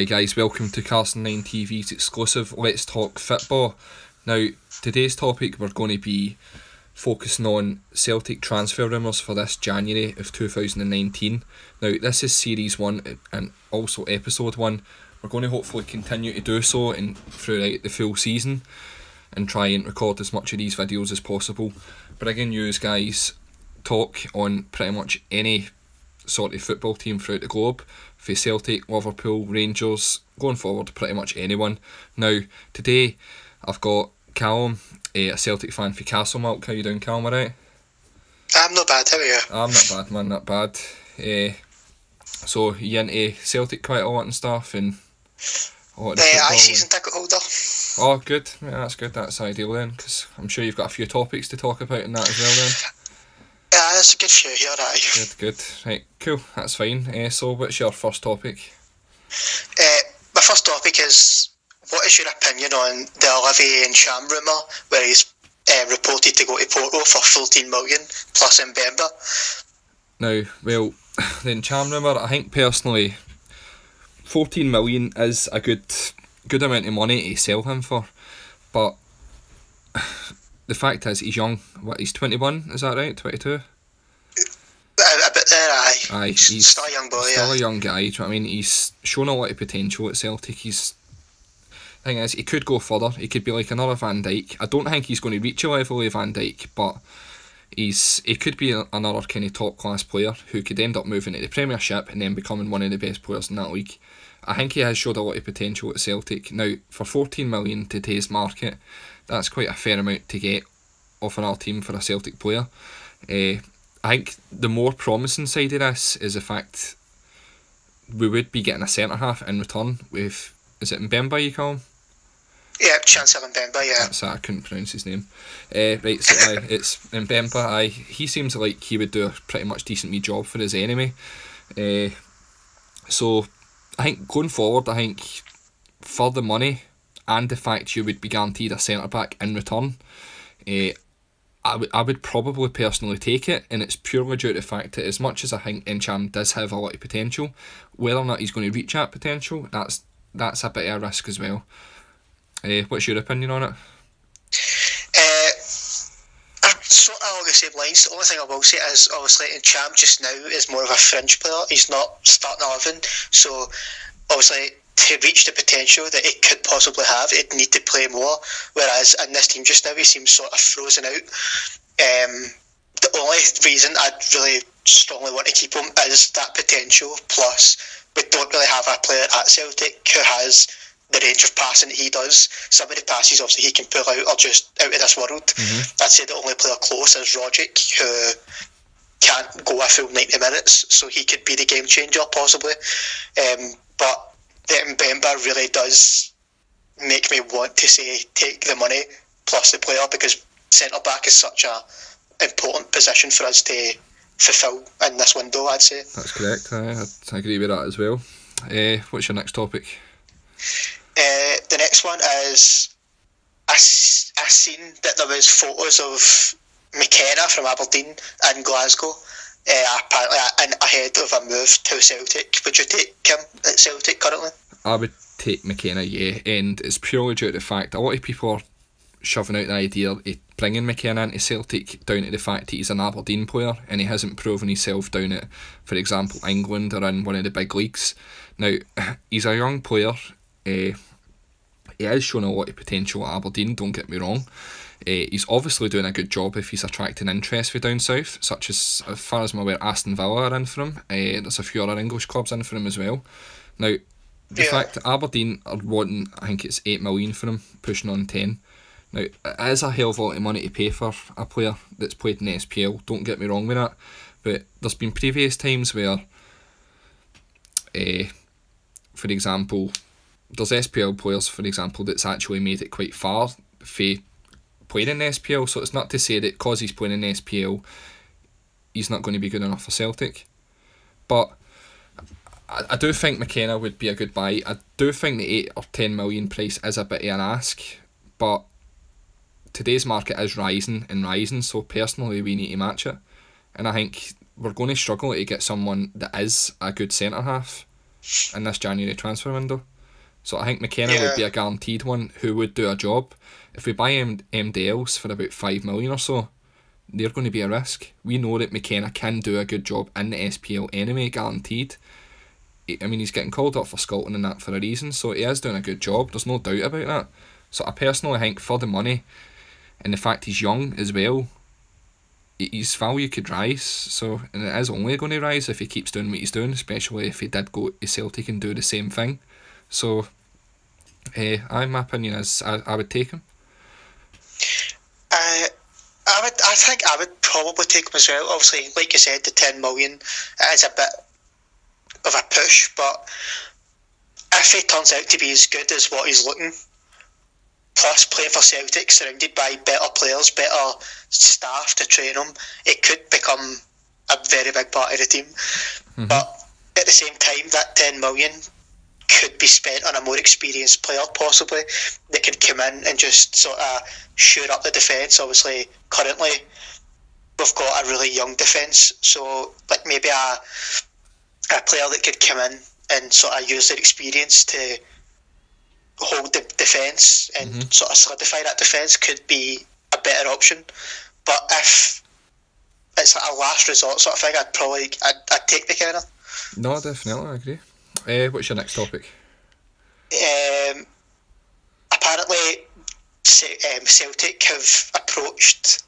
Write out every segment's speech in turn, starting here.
Hi guys, welcome to Carson 9 TV's exclusive Let's Talk Fitbaw. Now, today's topic we're going to be focusing on Celtic transfer rumours for this January of 2019. Now, this is Series 1 and also Episode 1. We're going to hopefully continue to do so throughout the full season and try and record as much of these videos as possible. Bringing you guys talk on pretty much any sort of football team throughout the globe, for Celtic, Liverpool, Rangers, going forward, pretty much anyone. Now, today I've got Callum, a Celtic fan for Castlemilk. How you doing, Callum, alright? I'm not bad, how are you? I'm not bad, man, not bad. So, you into Celtic quite a lot and stuff, and a lot of aye, season ticket holder. Oh, good. Yeah, that's good, that's ideal then, because I'm sure you've got a few topics to talk about in that as well then. Yeah, there's a good few here, aye. Good. Right, cool, that's fine. So, what's your first topic? My first topic is, what is your opinion on the Ntcham rumour, where he's reported to go to Porto for 14 million plus Mbemba? Now, well, the Ntcham rumour, I think personally, 14 million is a good amount of money to sell him for, but the fact is, he's young. What, he's 21, is that right? 22? A bit there, aye. Aye, he's still a young boy, still a young guy, do you know what I mean? He's shown a lot of potential at Celtic. The thing is, he could go further. He could be like another Van Dijk. I don't think he's going to reach a level of Van Dijk, but he could be another kind of top class player who could end up moving to the Premiership and then becoming one of the best players in that league. I think he has showed a lot of potential at Celtic. Now, for 14 million today's market, that's quite a fair amount to get off an our team for a Celtic player. I think the more promising side of this is the fact we would be getting a centre-half in return with, is it Mbemba you call him? Yeah, Chancellor Mbemba, yeah. That's it, I couldn't pronounce his name. Right, so it's Mbemba. He seems like he would do a pretty much decent wee job for his enemy. So I think going forward, I think for the money and the fact you would be guaranteed a centre-back in return, I would probably personally take it, and it's purely due to the fact that as much as I think Ntcham does have a lot of potential, whether or not he's going to reach that potential, that's a bit of a risk as well. What's your opinion on it? Sort of along the same lines. The only thing I will say is, obviously, Ntcham just now is more of a fringe player. He's not starting 11, so obviously to reach the potential that he could possibly have, he'd need to play more, whereas in this team just now he seems sort of frozen out. The only reason I'd really strongly want to keep him is that potential, plus we don't really have a player at Celtic who has the range of passing that he does. Some of the passes obviously he can pull out are just out of this world. I'd say the only player close is Rogic, who can't go a full 90 minutes, so he could be the game changer possibly. But the Mbemba really does make me want to say take the money plus the player, because centre-back is such a important position for us to fulfil in this window, I'd say. That's correct, I agree with that as well. What's your next topic? The next one is, I seen that there was photos of McKenna from Aberdeen and Glasgow, apparently ahead of a move to Celtic. Would you take him at Celtic currently? I would take McKenna, yeah, and it's purely due to the fact a lot of people are shoving out the idea of bringing McKenna into Celtic down to the fact that he's an Aberdeen player and he hasn't proven himself down at, for example, England or in one of the big leagues. Now, he's a young player. He has shown a lot of potential at Aberdeen, don't get me wrong. He's obviously doing a good job if he's attracting interest for down south, such as far as I'm aware, Aston Villa are in for him. There's a few other English clubs in for him as well. Now, the fact that Aberdeen are wanting, I think it's 8 million for him, pushing on 10. Now, it is a hell of a lot of money to pay for a player that's played in the SPL, don't get me wrong with that, but there's been previous times where, for example, there's SPL players, for example, that's actually made it quite far for playing in the SPL, so it's not to say that because he's playing in the SPL, he's not going to be good enough for Celtic. But I do think McKenna would be a good buy. I do think the 8 or 10 million price is a bit of an ask, but today's market is rising and rising, so personally we need to match it. And I think we're going to struggle to get someone that is a good centre-half in this January transfer window. So I think McKenna would be a guaranteed one who would do a job. If we buy MDLs for about 5 million or so, they're going to be a risk. We know that McKenna can do a good job in the SPL anyway, guaranteed. I mean, he's getting called up for Scotland and that for a reason, so he is doing a good job, there's no doubt about that. So I personally think for the money, and the fact he's young as well, his value could rise. So, and it is only going to rise if he keeps doing what he's doing, especially if he did go to Celtic and do the same thing. So, my opinion is I would take him. I think I would probably take him as well. Obviously, like you said, the 10 million is a bit of a push, but if he turns out to be as good as what he's looking, plus playing for Celtic, surrounded by better players, better staff to train him, it could become a very big part of the team. Mm-hmm. But at the same time, that 10 million could be spent on a more experienced player, possibly, that can come in and just sort of shore up the defence. Obviously, currently, we've got a really young defence, so like maybe a player that could come in and sort of use their experience to hold the defence and sort of solidify that defence could be a better option. But if it's like a last resort sort of thing, I'd take McKenna. No, definitely, I agree. What's your next topic? Apparently, Celtic have approached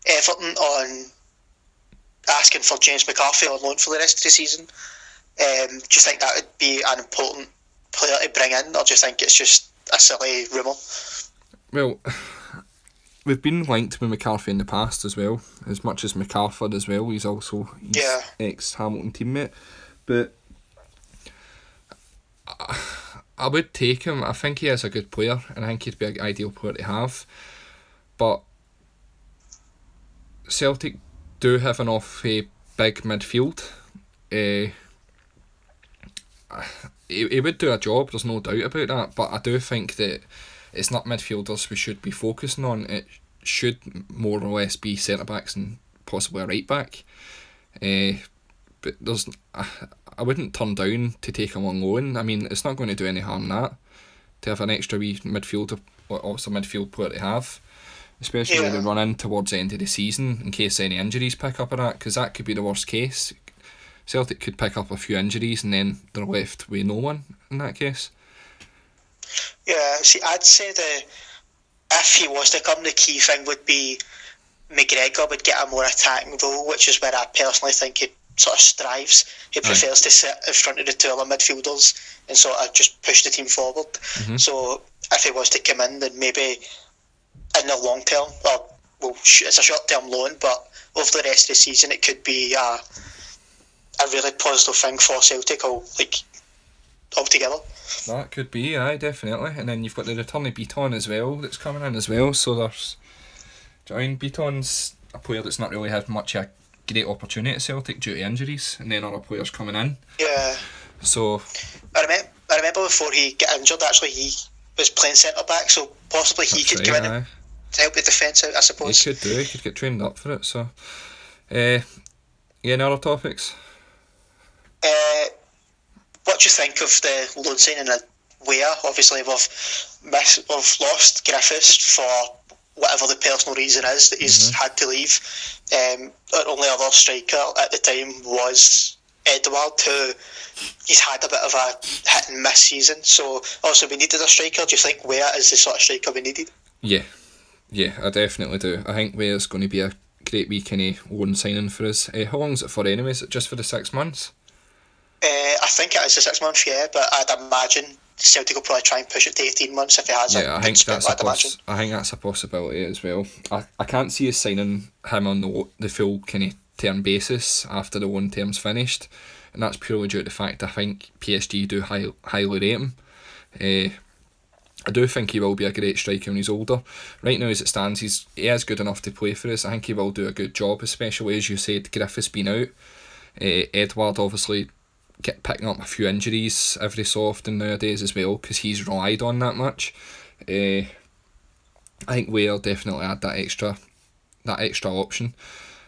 Everton on asking for James McCarthy on loan for the rest of the season. Do you think that would be an important player to bring in, or do you think it's just a silly rumour? Well, we've been linked with McCarthy in the past as well, as much as McCarthy as well. He's also his ex-Hamilton teammate. But I would take him. I think he is a good player, and I think he'd be an ideal player to have. But Celtic do have an awfully big midfield. He would do a job, there's no doubt about that, but I do think that it's not midfielders we should be focusing on. It should more or less be centre-backs and possibly a right-back. But I wouldn't turn down to take him on loan. I mean, it's not going to do any harm that, to have an extra wee midfielder, or also midfield player to have, especially when they run in towards the end of the season in case any injuries pick up or that, because that could be the worst case. Celtic could pick up a few injuries and then they're left with no one in that case. Yeah, see, I'd say that if he was to come, the key thing would be McGregor would get a more attacking role, which is where I personally think he sort of strives. He prefers to sit in front of the two other midfielders and sort of just push the team forward. So if he was to come in, then maybe in the long term, it's a short term loan, but over the rest of the season it could be a really positive thing for Celtic altogether. That could be, aye, definitely. And then you've got the return of Beaton as well that's coming in as well, so there's... Beaton's a player that's not really had much a great opportunity at Celtic due to injuries, and then other players coming in. Yeah. So... I remember before he got injured, actually, he was playing centre-back, so possibly he could come in and help the defence out, I suppose. He could get trained up for it, so... any other topics? What do you think of the loan signing of Weah? Obviously, we've lost Griffiths for whatever the personal reason is that he's had to leave. Our only other striker at the time was Edouard, who he's had a bit of a hit and miss season. So, also, we needed a striker. Do you think Weah is the sort of striker we needed? Yeah, I definitely do. I think Weah's going to be a great wee kind of loan signing for us. How long is it for anyway? Is it just for the 6 months? I think it is the 6 months, yeah, but I'd imagine Celtic will probably try and push it to 18 months if he has I think that's a possibility as well. I can't see us signing him on the full kind of term basis after the loan term's finished, and that's purely due to the fact I think PSG do highly rate him. I do think he will be a great striker when he's older. Right now, as it stands, he is good enough to play for us. I think he will do a good job, especially as you said, Griffiths been out. Edouard obviously picking up a few injuries every so often nowadays as well, because he's relied on that much. I think Weah will definitely add that extra option.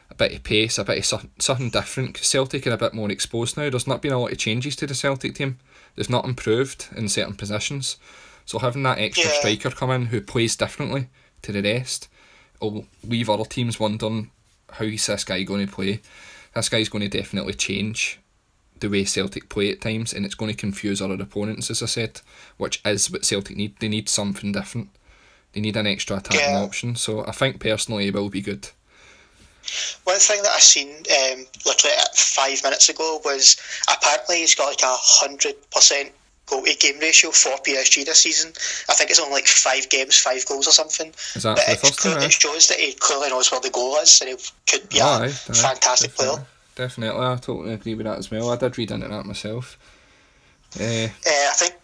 a bit of pace, a bit of something different, because Celtic are a bit more exposed now. There's not been a lot of changes to the Celtic team. They've not improved in certain positions. So having that extra striker come in who plays differently to the rest will leave other teams wondering, how is this guy going to play? This guy's going to definitely change the way Celtic play at times, and it's going to confuse other opponents, as I said, which is what Celtic need. They need something different. They need an extra attacking option. So I think personally it will be good. One thing that I seen literally 5 minutes ago was apparently he's got like 100% goal to game ratio for PSG this season. I think it's only like 5 games, 5 goals or something. Is that for the first time? It shows that he clearly knows where the goal is, and he could be a fantastic player. Definitely, I totally agree with that as well. I did read into that myself. I think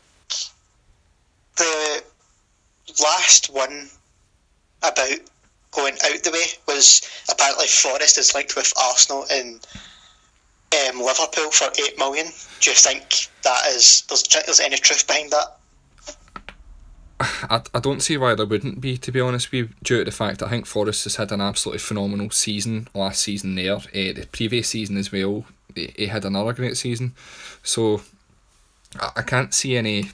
the last one about going out the way was apparently Forrest is linked with Arsenal and Liverpool for 8 million. Do you think there's any truth behind that? I don't see why there wouldn't be, to be honest with you, due to the fact that I think Forrest has had an absolutely phenomenal season last season there. The previous season as well, he had another great season. So I can't see anything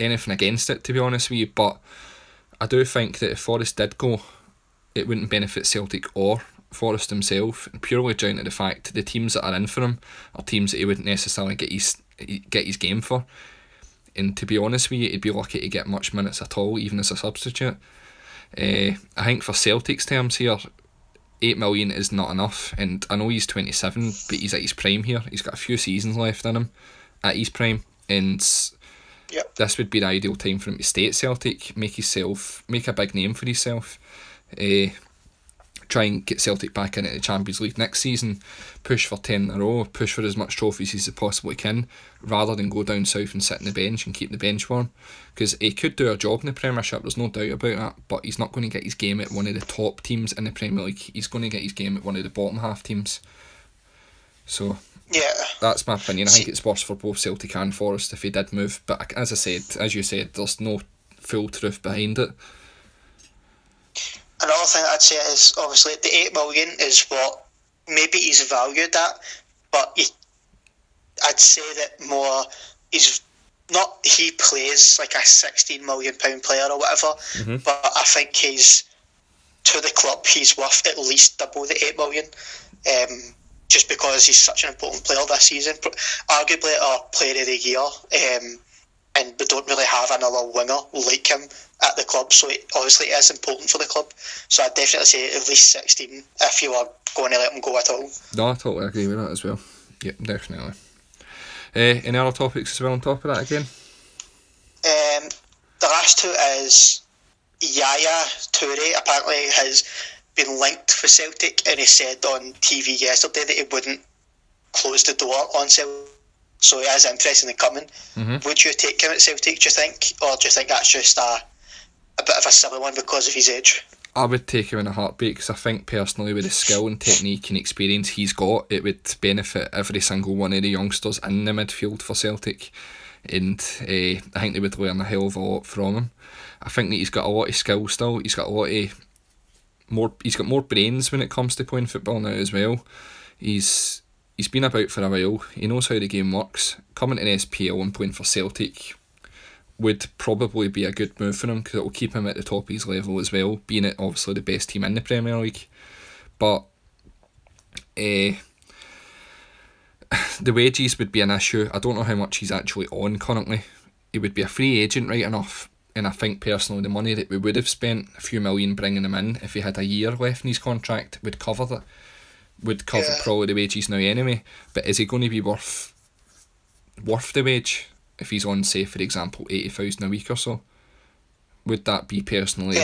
against it, to be honest with you, but I do think that if Forrest did go, it wouldn't benefit Celtic or Forrest himself, purely down to the fact the teams that are in for him are teams that he wouldn't necessarily get his game for. And to be honest with you, he'd be lucky to get much minutes at all, even as a substitute. I think for Celtic's terms here, 8 million is not enough, and I know he's 27, but he's at his prime here. He's got a few seasons left in him at his prime, and this would be the ideal time for him to stay at Celtic, make a big name for himself, try and get Celtic back into the Champions League next season, push for 10 in a row, push for as much trophies as he possibly can, rather than go down south and sit on the bench and keep the bench warm. Because he could do a job in the Premiership, there's no doubt about that, but he's not going to get his game at one of the top teams in the Premier League. He's going to get his game at one of the bottom half teams. So that's my opinion. I think it's worse for both Celtic and Forrest if he did move, but as you said, there's no full truth behind it. Another thing I'd say is, obviously, the 8 million is what maybe he's valued at, but I'd say that more he plays like a £16 million player or whatever, but I think to the club he's worth at least double the 8 million, just because he's such an important player this season, arguably our player of the year, and we don't really have another winger like him at the club, so obviously it is important for the club. So I'd definitely say at least 16 if you are going to let him go at all. No, I totally agree with that as well. Yep, definitely. Any other topics as well on top of that again? The last two is YAYA Toure apparently has been linked with Celtic, and he said on TV yesterday that he wouldn't close the door on Celtic. So he is interested in coming. Would you take him at Celtic, do you think? Or do you think that's just a bit of a silly one because of his age? I would take him in a heartbeat, because I think personally with the skill and technique and experience he's got, it would benefit every single one of the youngsters in the midfield for Celtic, and I think they would learn a hell of a lot from him. I think that he's got a lot of skill still. He's got more brains when it comes to playing football now as well. He's been about for a while. He knows how the game works. Coming to the SPFL and playing for Celtic would probably be a good move for him, because it will keep him at the top of his level as well, being it obviously the best team in the Premier League. But the wages would be an issue. I don't know how much he's actually on currently. He would be a free agent right enough, and I think personally the money that we would have spent, a few million bringing him in, if he had a year left in his contract, would cover that. Would cover probably the wages now anyway. But is he going to be worth the wage if he's on, say, for example, 80,000 a week or so? Would that be personally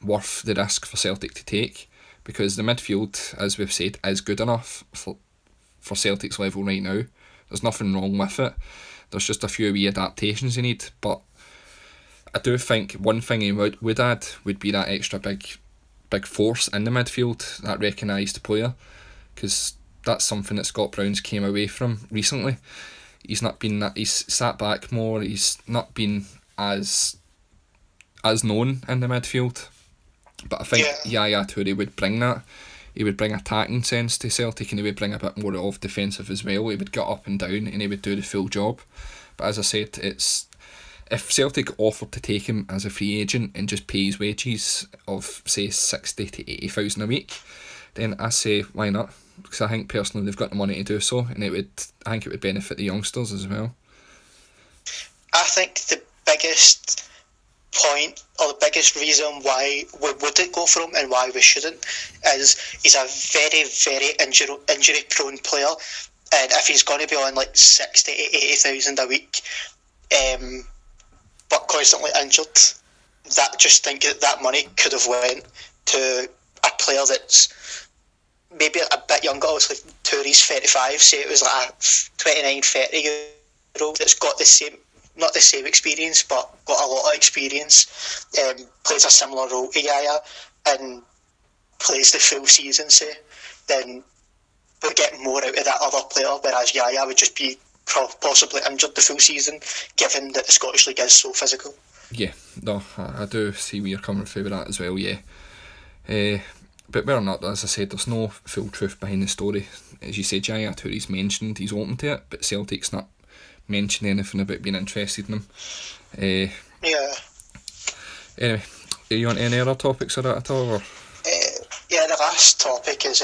worth the risk for Celtic to take? Because the midfield, as we've said, is good enough for Celtic's level right now. There's nothing wrong with it. There's just a few wee adaptations you need. But I do think one thing he would add would be that extra big force in the midfield, that recognised player, because that's something that Scott Brown's came away from recently. He's sat back more, he's not been as known in the midfield, But I think YAYA Toure would bring that. He would bring attacking sense to Celtic, and he would bring a bit more of defensive as well. He would get up and down, and he would do the full job. But as I said, if Celtic offered to take him as a free agent and just pay his wages of, say, 60 to 80,000 a week, then I say why not? Because I think personally they've got the money to do so, and I think it would benefit the youngsters as well. I think the biggest point, or the biggest reason why we wouldn't go for him and why we shouldn't, is he's a very, very injury prone player, and if he's going to be on like 60 to 80,000 a week, but constantly injured, just think that money could have went to a player that's maybe a bit younger. Obviously Toure's 35, say it was like a 29, 30 year old that's got the same, not the same experience, but got a lot of experience, plays a similar role to YAYA, and plays the full season, say, then we'll get more out of that other player, whereas YAYA would just be possibly injured the full season, given that the Scottish League is so physical. Yeah, no, I do see where you're coming from with that as well, yeah. But whether or not, as I said, there's no full truth behind the story. As you said, YAYA Toure's mentioned he's open to it, but Celtic's not mentioning anything about being interested in him. Yeah. Anyway, are you on any other topics or that at all? Or? Yeah, the last topic is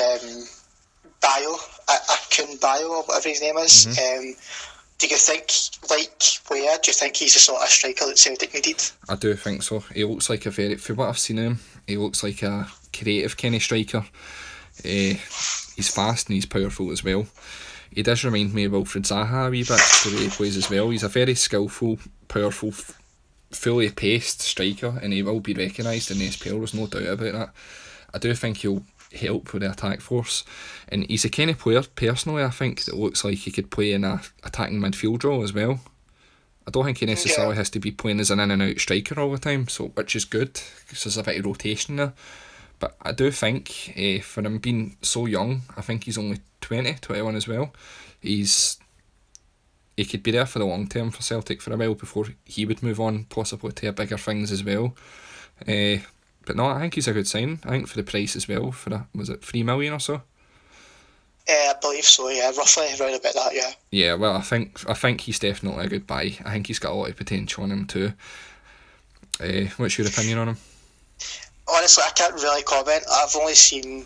Bayo, Bayo, or whatever his name is. Mm-hmm. Do you think, like Weah, do you think he's the sort of striker that Celtic needed? I do think so. He looks like from what I've seen of him, he looks like a creative kind of striker. He's fast and he's powerful as well. He does remind me of Wilfred Zaha a wee bit, the way he plays as well. He's a very skillful, powerful, fully paced striker, and he will be recognised in the SPFL, there's no doubt about that. I do think he'll help with the attack force, and he's a kind of player, personally, I think, that looks like he could play in a attacking midfield role as well. I don't think he necessarily has to be playing as an in and out striker all the time, so which is good, because there's a bit of rotation there. But I do think, for him being so young, I think he's only 21 as well, he could be there for the long term for Celtic for a while before he would move on possibly to bigger things as well. But no, I think he's a good sign. I think for the price as well, was it 3 million or so? I believe so, yeah, roughly around about that, yeah. Yeah, well, I think he's definitely a good buy. I think he's got a lot of potential on him too. What's your opinion on him? Honestly, I can't really comment. I've only seen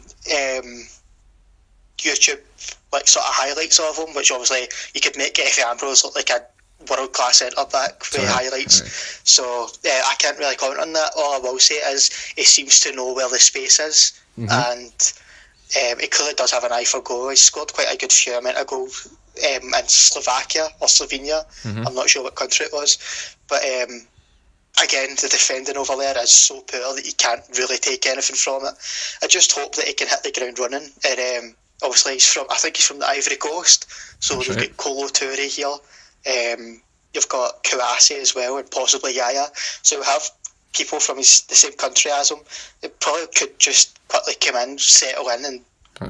YouTube like sort of highlights of him, which obviously you could make Efe Ambrose look like a world class centre back with highlights. Right. So I can't really comment on that. All I will say is he seems to know where the space is, and he clearly does have an eye for goal. He scored quite a good few amount of goals in Slovakia or Slovenia. I'm not sure what country it was, but again, the defending over there is so poor that you can't really take anything from it. I just hope that he can hit the ground running. And obviously, I think he's from the Ivory Coast, so we've got Kolo Toure here. You've got Kouassi as well, and possibly YAYA. So we have people from the same country as him. They probably could just quickly come in, settle in, and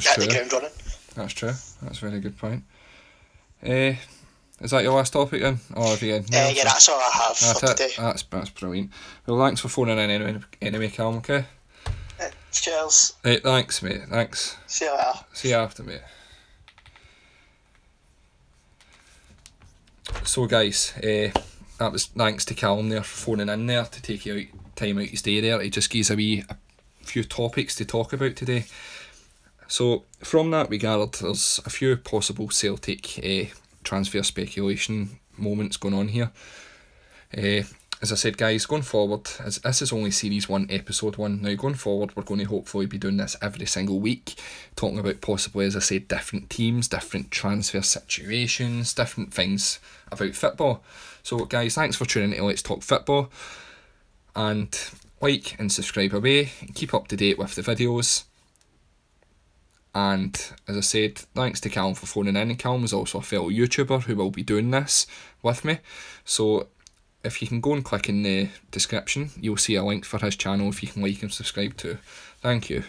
hit the ground running. That's true. That's a very good point. Is that your last topic then? Or have you yeah, that's all I have for today. That's brilliant. Well, thanks for phoning in anyway, Calum, okay? Cheers. Right, thanks, mate. Thanks. See you later. See you after, mate. So, guys, that was thanks to Calum there for phoning in there to take you time out his day there. He just gives a few topics to talk about today. So, from that we gathered there's a few possible Celtic transfer speculation moments going on here. As I said, guys, going forward, as this is only Series 1, Episode 1, now going forward we're going to hopefully be doing this every single week, talking about possibly, as I said, different teams, different transfer situations, different things about football. So guys, thanks for tuning in to Let's Talk Football, and like and subscribe away, and keep up to date with the videos. And as I said, thanks to Calum for phoning in, and Calum is also a fellow YouTuber who will be doing this with me. So if you can go and click in the description, you'll see a link for his channel if you can like and subscribe too. Thank you.